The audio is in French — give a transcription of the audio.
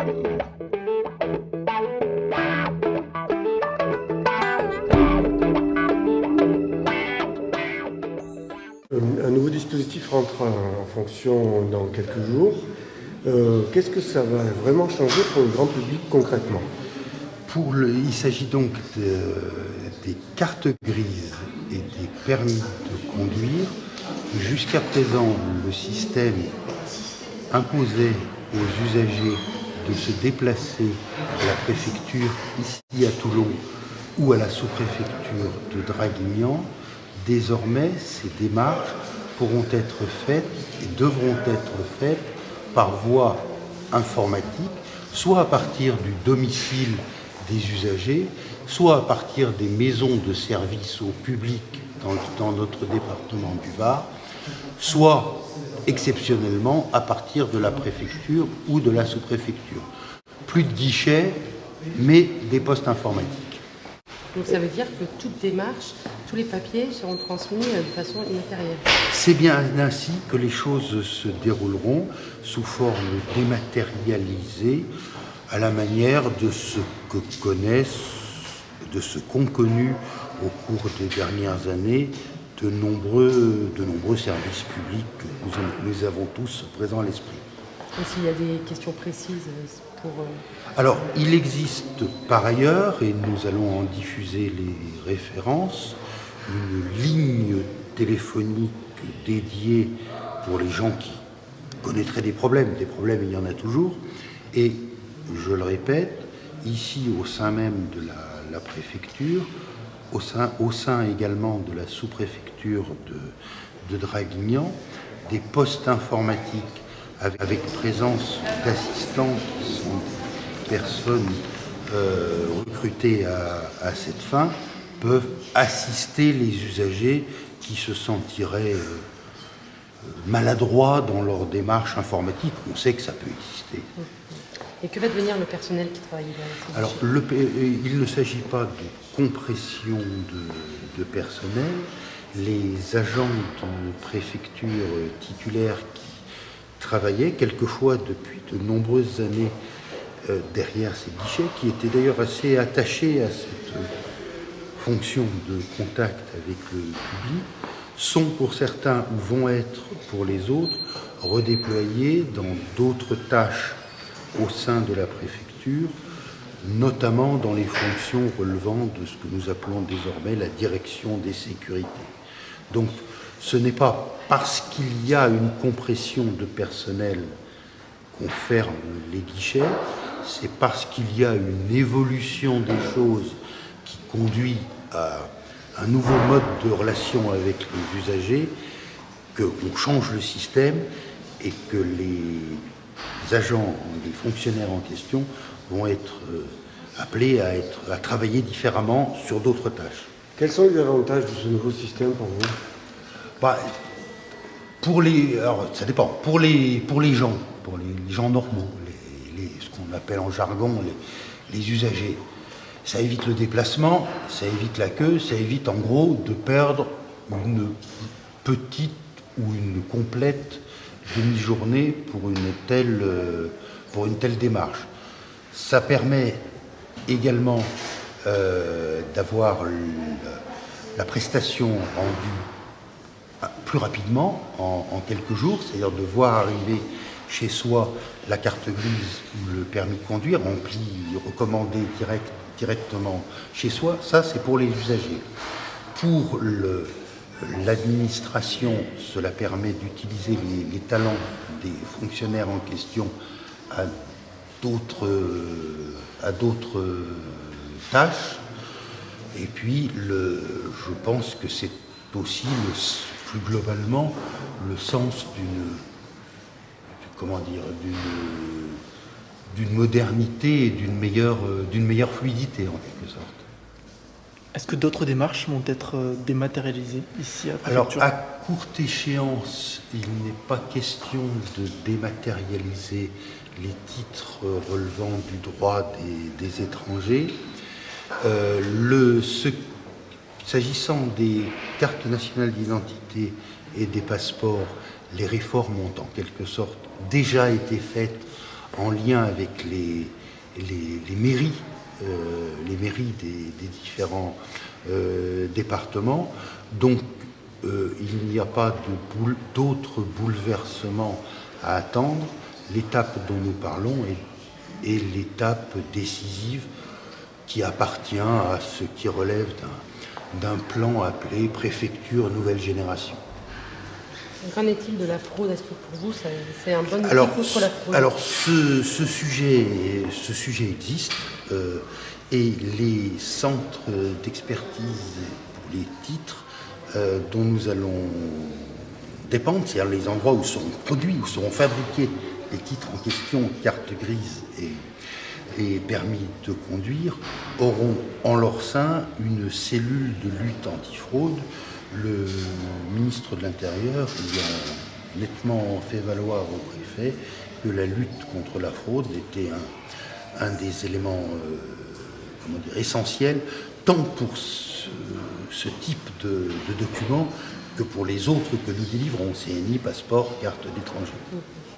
Un nouveau dispositif rentre en fonction dans quelques jours. Qu'est-ce que ça va vraiment changer pour le grand public concrètement ? Il s'agit donc des cartes grises et des permis de conduire. Jusqu'à présent, le système imposait aux usagers de se déplacer à la préfecture, ici à Toulon, ou à la sous-préfecture de Draguignan. Désormais, ces démarches pourront être faites et devront être faites par voie informatique, soit à partir du domicile des usagers, soit à partir des maisons de services au public dans notre département du Var, soit exceptionnellement à partir de la préfecture ou de la sous-préfecture. Plus de guichets, mais des postes informatiques. Donc ça veut dire que toute démarche, tous les papiers seront transmis de façon immatérielle. C'est bien ainsi que les choses se dérouleront sous forme dématérialisée, à la manière de ce que connaissent, de ce qu'ont connu au cours des dernières années de nombreux services publics que nous avons tous présents à l'esprit. Et s'il y a des questions précises pour... Alors, il existe par ailleurs, et nous allons en diffuser les références, une ligne téléphonique dédiée pour les gens qui connaîtraient des problèmes. Des problèmes, il y en a toujours. Et, je le répète, ici, au sein même de la préfecture, au sein également de la sous-préfecture de Draguignan, des postes informatiques avec présence d'assistants qui sont des personnes recrutées à cette fin, peuvent assister les usagers qui se sentiraient maladroits dans leur démarche informatique. On sait que ça peut exister. Et que va devenir le personnel qui travaille là? Alors, il ne s'agit pas de compression de personnel. Les agents de préfecture titulaires qui travaillaient quelquefois depuis de nombreuses années derrière ces guichets, qui étaient d'ailleurs assez attachés à cette fonction de contact avec le public, sont pour certains ou vont être pour les autres redéployés dans d'autres tâches au sein de la préfecture, notamment dans les fonctions relevant de ce que nous appelons désormais la direction des sécurités. Donc, ce n'est pas parce qu'il y a une compression de personnel qu'on ferme les guichets, c'est parce qu'il y a une évolution des choses qui conduit à un nouveau mode de relation avec les usagers, qu'on change le système et que les agents, les fonctionnaires en question vont être appelés à travailler différemment sur d'autres tâches. Quels sont les avantages de ce nouveau système pour vous ? Alors, ça dépend. Pour les gens normaux, ce qu'on appelle en jargon les usagers, ça évite le déplacement, ça évite la queue, ça évite en gros de perdre une petite ou une complète demi-journée pour une telle démarche. Ça permet également d'avoir la prestation rendue plus rapidement, en quelques jours, c'est-à-dire de voir arriver chez soi la carte grise ou le permis de conduire, rempli, recommandé directement chez soi. Ça, c'est pour les usagers. Pour l'administration, cela permet d'utiliser les talents des fonctionnaires en question à d'autres tâches. Et puis, je pense que c'est aussi plus globalement le sens d'une modernité et d'une meilleure fluidité en quelque sorte. Est-ce que d'autres démarches vont être dématérialisées ici à la préfecture ? Alors, à courte échéance, il n'est pas question de dématérialiser les titres relevant du droit des étrangers. S'agissant des cartes nationales d'identité et des passeports, les réformes ont en quelque sorte déjà été faites en lien avec les mairies, des différents départements. Donc il n'y a pas d'autres bouleversements à attendre. L'étape dont nous parlons est l'étape décisive qui appartient à ce qui relève d'un plan appelé préfecture nouvelle génération. Qu'en est-il de la fraude? Est-ce que pour vous, c'est un bon outil contre la fraude? Alors, ce sujet existe et les centres d'expertise pour les titres dont nous allons dépendre, c'est-à-dire les endroits où seront produits, où seront fabriqués les titres en question, carte grise et permis de conduire, auront en leur sein une cellule de lutte antifraude. Le ministre de l'Intérieur ayant nettement fait valoir au préfet que la lutte contre la fraude était un des éléments essentiels, tant pour ce type de document que pour les autres que nous délivrons, CNI, passeport, carte d'étranger.